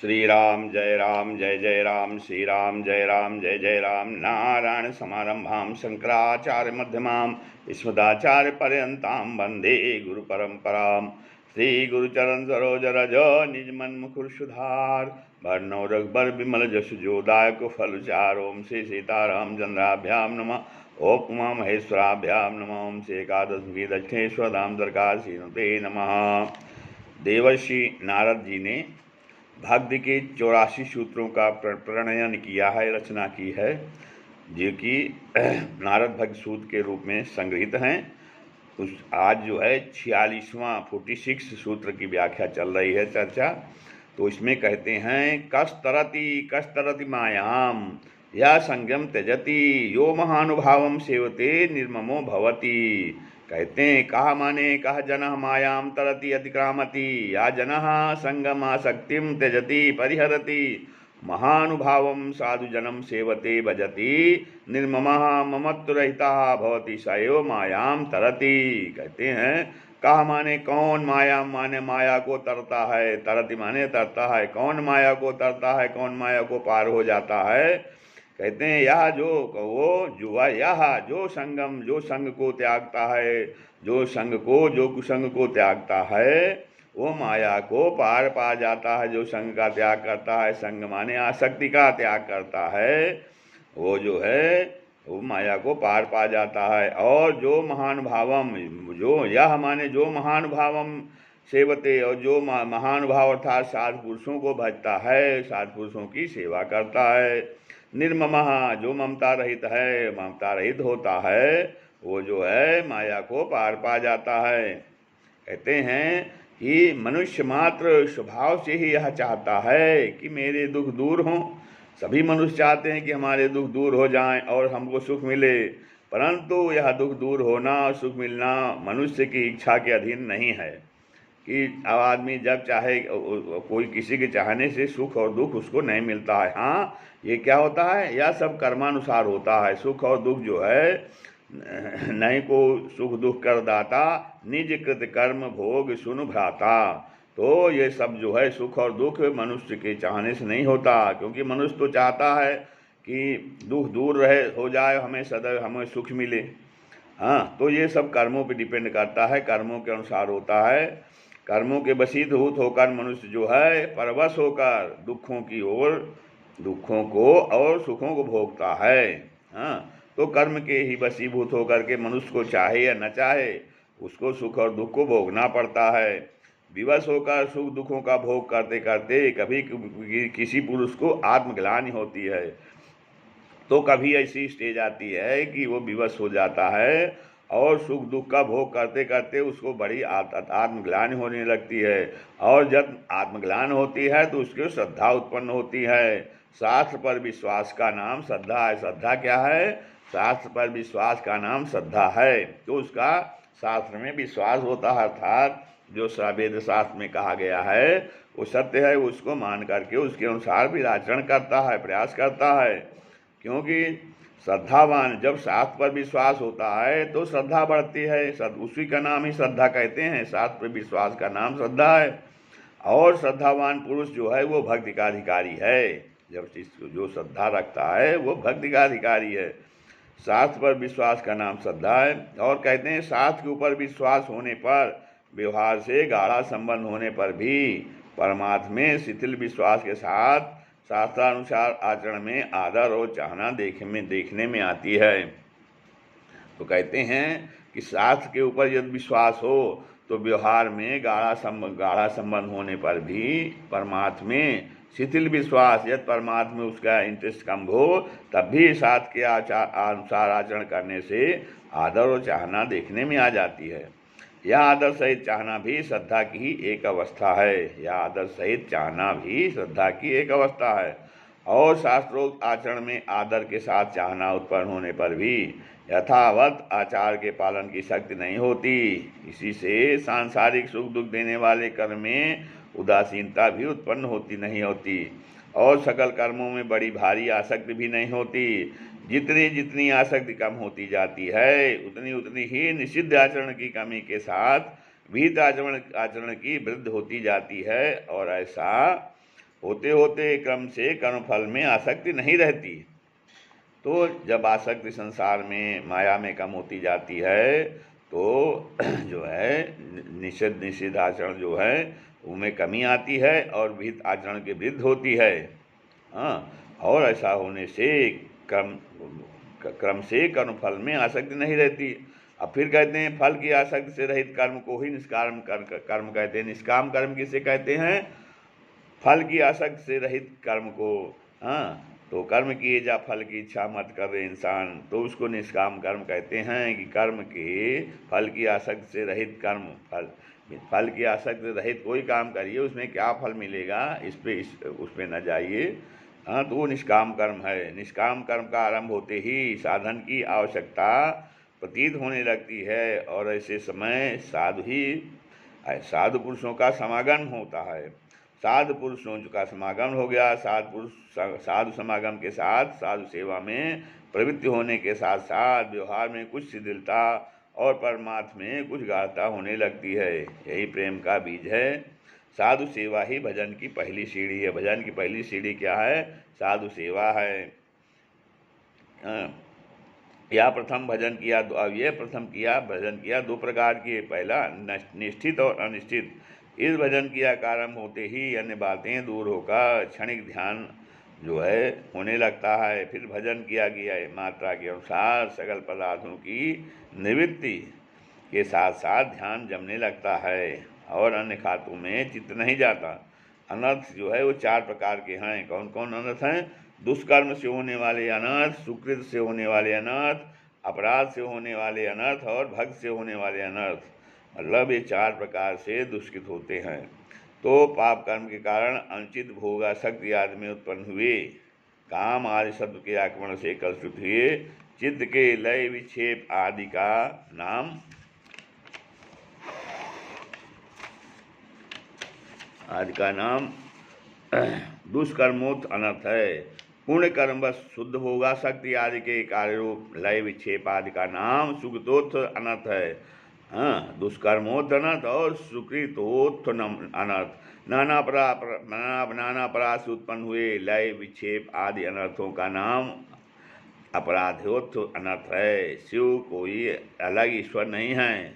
राम जय जय राम, श्री राम जय जय राम। नारायण समारंभां शंकराचार्य मध्यमां विस्मदाचार्य पर्यंतां वंदे गुरु परंपरां। श्री गुरुचरण सरोज रज निज मन मुकुर सुधार, वर्णो रघुबर विमल जसु जो दायक फल चार। ओम श्री सीताराम चंद्राभ्याम नमः। ओम उमा महेश्वराभ्याम नमः। ओम श्री एकादशी दक्षिणेश्वर धाम दरगाह नमः। देवर्षि नारद जी ने भक्ति के 84 सूत्रों का प्रणयन किया है, रचना की है, जो कि नारद भक्त सूत्र के रूप में संग्रहित हैं। उस आज जो है 46वां 46 सूत्र की व्याख्या चल रही है, चर्चा। तो इसमें कहते हैं कस्तरति मायाम या संगम त्यजति यो महानुभावम सेवते निर्ममो भवति। कहते हैं कहा माने कहा जनः मायाम तरति अतिक्रामति या जनः संगमासक्तिम त्यजति परिहरति महानुभावम साधु जनम सेवते भजति निर्ममः ममत्वरहितः भवति स एव मायाम तरति। कहते हैं कहा माने कौन, मायाम माने माया को तरता है, तरति माने तरता है। कौन माया को तरता है, कौन माया को पार हो जाता है। कहते हैं यह जो संगम, जो संग को त्यागता है, जो कुसंग को त्यागता है, वो माया को पार पा जाता है। जो संग का त्याग करता है, संग माने आसक्ति का त्याग करता है, वो जो है वो माया को पार पा जाता है। और जो महानुभावम, जो यह माने जो महानुभावम सेवते, और जो महानुभाव अर्थात साधु पुरुषों को भजता है, साधु पुरुषों की सेवा करता है। निर्ममः, जो ममता रहित है, ममता रहित होता है, वो जो है माया को पार पा जाता है। कहते हैं कि मनुष्य मात्र स्वभाव से ही यह चाहता है कि मेरे दुख दूर हों। सभी मनुष्य चाहते हैं कि हमारे दुख दूर हो जाएं और हमको सुख मिले, परंतु यह दुख दूर होना और सुख मिलना मनुष्य की इच्छा के अधीन नहीं है। कि अब आदमी जब चाहे, कोई किसी के चाहने से सुख और दुख उसको नहीं मिलता है। हाँ, ये क्या होता है, यह सब कर्मानुसार होता है। सुख और दुख जो है, नहीं को सुख दुख कर दाता, निज कृत कर्म भोग सुन भ्राता। तो ये सब जो है सुख और दुख मनुष्य के चाहने से नहीं होता, क्योंकि मनुष्य तो चाहता है कि दुख दूर रहे, हो जाए, हमें सदैव हमें सुख मिले। हाँ, तो ये सब कर्मों पे डिपेंड करता है, कर्मों के अनुसार होता है। कर्मों के वशीभूत होकर मनुष्य जो है परवश होकर दुखों की ओर, दुखों को और सुखों को भोगता है। हाँ, तो कर्म के ही वशीभूत होकर के मनुष्य को चाहे या न चाहे उसको सुख और दुख को भोगना पड़ता है। विवश होकर सुख दुखों का भोग करते करते कभी किसी पुरुष को आत्मग्लानि होती है, तो कभी ऐसी स्टेज आती है कि वो विवश हो जाता है और सुख दुख का भोग करते करते उसको बड़ी आत्मग्लानि होने लगती है। और जब आत्मग्लानि होती है तो उसकी श्रद्धा उत्पन्न होती है। शास्त्र पर विश्वास का नाम श्रद्धा है। श्रद्धा क्या है? शास्त्र पर विश्वास का नाम श्रद्धा है। तो उसका शास्त्र में विश्वास होता है, अर्थात जो वेद शास्त्र में कहा गया है वो सत्य है, उसको मान करके उसके अनुसार भी आचरण करता है, प्रयास करता है। क्योंकि श्रद्धावान, जब शास्त्र पर विश्वास होता है तो श्रद्धा बढ़ती है, उसी का नाम ही श्रद्धा कहते हैं। शास्त्र पर विश्वास का नाम श्रद्धा है। और श्रद्धावान पुरुष जो है वो भक्ति का अधिकारी है। जब जो श्रद्धा रखता है वो भक्ति का अधिकारी है। शास्त्र पर विश्वास का नाम श्रद्धा है। और कहते हैं शास्त्र के ऊपर विश्वास होने पर, व्यवहार से गाढ़ा संबंध होने पर भी परमात्मा में शिथिल विश्वास के साथ शास्त्रानुसार आचरण में आदर और चाहना देखने में आती है। तो कहते हैं कि शास्त्र के ऊपर यदि विश्वास हो तो व्यवहार में गाढ़ा संबंध होने पर भी परमात्मा में शिथिल विश्वास, यदि परमात्मा में उसका इंटरेस्ट कम हो तब भी शास्त्र के अनुसार आचरण करने से आदर और चाहना देखने में आ जाती है। यह आदर सहित चाहना भी श्रद्धा की ही एक अवस्था है। यह आदर सहित चाहना भी श्रद्धा की एक अवस्था है। और शास्त्रोक्त आचरण में आदर के साथ चाहना उत्पन्न होने पर भी यथावत आचार के पालन की शक्ति नहीं होती। इसी से सांसारिक सुख दुख देने वाले कर्म में उदासीनता भी उत्पन्न नहीं होती। और सकल कर्मों में बड़ी भारी आसक्ति भी नहीं होती। जितनी जितनी आसक्ति कम होती जाती है उतनी उतनी ही निषिद्ध आचरण की कमी के साथ विहित आचरण की वृद्धि होती जाती है। और ऐसा होते होते क्रम से कर्मफल में आसक्ति नहीं रहती। तो जब आसक्ति संसार में माया में कम होती जाती है तो जो है निषिद्ध आचरण जो है उनमें कमी आती है और विहित आचरण की वृद्धि होती है। हाँ, और ऐसा होने से क्रम से कर्मफल में आसक्ति नहीं रहती। अब फिर कहते हैं फल की आसक्ति से रहित कर्म को ही निष्काम कर्म कहते हैं। निष्काम कर्म किसे कहते हैं? फल की आसक्ति से रहित कर्म को। हाँ, तो कर्म किए जा फल की इच्छा मत करे इंसान, तो उसको निष्काम कर्म कहते हैं। कि कर्म के फल की आसक्ति से रहित कर्म, फल की आसक्ति रहित कोई काम करिए, उसमें क्या फल मिलेगा उस पे न जाइए। हाँ, तो वो निष्काम कर्म है। निष्काम कर्म का आरंभ होते ही साधन की आवश्यकता प्रतीत होने लगती है और ऐसे समय साधु पुरुषों का समागम होता है। साधु पुरुषों का समागम हो गया। साधु समागम के साथ साधु सेवा में प्रवृत्ति होने के साथ साथ व्यवहार में कुछ शिथिलता और परमार्थ में कुछ गाढ़ता होने लगती है। यही प्रेम का बीज है। साधु सेवा ही भजन की पहली सीढ़ी है। भजन की पहली सीढ़ी क्या है? साधु सेवा है। या प्रथम भजन किया, अब ये प्रथम किया भजन किया दो प्रकार के, पहला निष्ठित और अनिष्ठित। इस भजन किया कारण होते ही अन्य बातें दूर होकर क्षणिक ध्यान जो है होने लगता है। फिर भजन किया गया मात्रा के अनुसार सकल पदार्थों की निवृत्ति के साथ साथ ध्यान जमने लगता है और अन्य खातों में चित्त नहीं जाता। अनर्थ जो है वो चार प्रकार के हैं। कौन कौन अनर्थ हैं? दुष्कर्म से होने वाले अनर्थ, सुकृत से होने वाले अनर्थ, अपराध से होने वाले अनर्थ और भक्त से होने वाले अनर्थ। मतलब ये चार प्रकार से दुष्कृत होते हैं। तो पाप कर्म के कारण अनुचित भोगासक्ति आदि में उत्पन्न हुए, काम आदि शब्द के आक्रमण से कलुषित हुए चित्त के लय विक्षेप आदि का नाम दुष्कर्मोक्त अनर्थ है। पुण्य कर्म बस शुद्ध भोगासक्ति आदि के कार्य रूप लय विक्षेप आदि का नाम सुकृतोत्थ अनर्थ है। हाँ, दुष्कर्मोत्थ अनर्थ और सुकृतोत्थ अनर्थ। नाना अपराध से उत्पन्न हुए लय विक्षेप आदि अनर्थों का नाम अपराधोत्थ अनर्थ है। शिव कोई अलग ईश्वर नहीं है।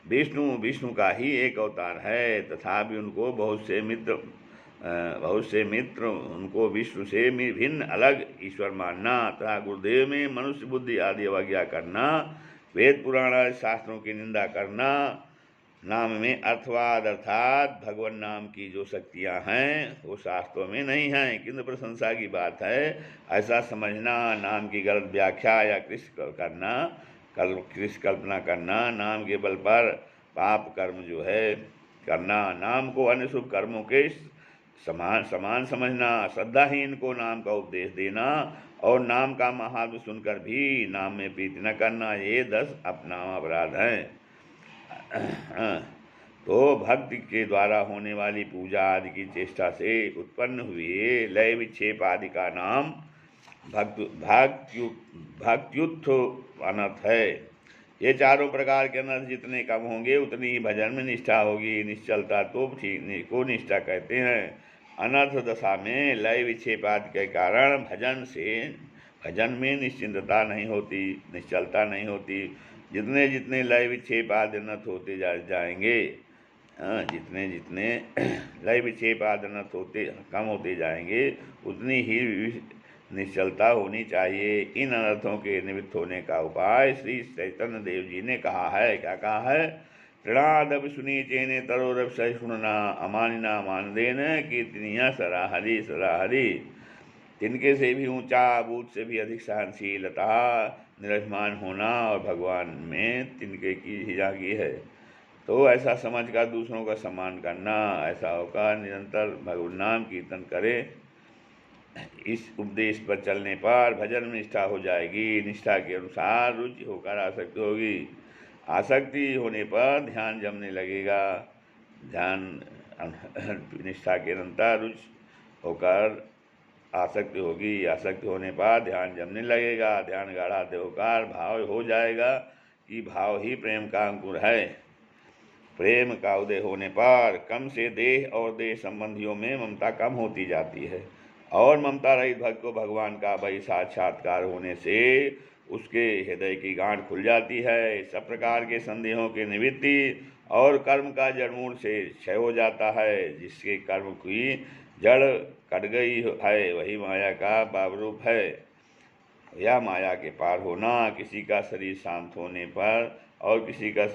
विष्णु का ही एक अवतार है, तथापि उनको बहुत से मित्र उनको विष्णु से भिन्न अलग ईश्वर मानना तथा गुरुदेव में मनुष्य बुद्धि आदि अवज्ञा करना, वेद पुराण आदि शास्त्रों की निंदा करना, नाम में अर्थवाद अर्थात भगवान नाम की जो शक्तियाँ हैं वो शास्त्रों में नहीं हैं, किंतु प्रशंसा की बात है ऐसा समझना। नाम की गलत व्याख्या या कृष्ण कल्पना करना, नाम के बल पर पाप कर्म जो है करना, नाम को अन्य शुभ कर्मों के समान समझना, श्रद्धाहीन को नाम का उपदेश देना और नाम का महात्म्य सुनकर भी नाम में प्रीति न करना, ये 10 अपनाम अपराध हैं। तो भक्ति के द्वारा होने वाली पूजा आदि की चेष्टा से उत्पन्न हुए लय विक्षेप आदि का नाम भक्त्युत्थ अनर्थ है। ये चारों प्रकार के अनर्थ जितने कम होंगे उतनी ही भजन में निष्ठा होगी। निश्चलता तो को निष्ठा कहते हैं। अनर्थ दशा में लय विक्षेप आदि के कारण भजन में निश्चिंतता नहीं होती, निश्चलता नहीं होती। जितने जितने लय विक्षेप आदि अनर्थ होते जाएंगे, जितने जितने लय विक्षेप आदि अनर्थ कम होते जाएंगे उतनी ही निश्चलता होनी चाहिए। इन अनर्थों के निवृत्त होने का उपाय श्री चैतन्य देव जी ने कहा है। क्या कहा है? तृणादपि सुनीचेने तरोरपि सहिष्णुना अमानिना मानदेन कीर्तनीय सराहरी सराहरी। तिनके से भी ऊंचा, बूझ से भी अधिक सहनशीलता, निरभिमान होना और भगवान में तिनके की ही जागी है। तो ऐसा समझकर दूसरों का सम्मान करना, ऐसा होकर निरंतर भगवान नाम कीर्तन करे। इस उपदेश पर चलने पर भजन में निष्ठा हो जाएगी। निष्ठा के अनुसार रुचि होकर आसक्ति होगी। आसक्ति होने पर ध्यान जमने लगेगा। ध्यान निष्ठा के निरंतर रुचि होकर आसक्ति होगी। आसक्ति होने पर ध्यान जमने लगेगा। ध्यान गाढ़ाते होकर भाव हो जाएगा कि भाव ही प्रेम का अंकुर है। प्रेम का उदय होने पर कम से देह और देह संबंधियों में ममता कम होती जाती है और ममता रहित भक्त को भगवान का वही साक्षात्कार होने से उसके हृदय की गांठ खुल जाती है। सब प्रकार के संदेहों की निवृत्ति और कर्म का जड़मूल से क्षय हो जाता है। जिसके कर्म की जड़ कट गई है वही माया का भावरूप है। यह माया के पार होना किसी का शरीर शांत होने पर और किसी का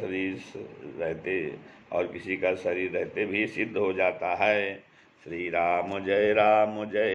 शरीर रहते भी सिद्ध हो जाता है। श्री राम जय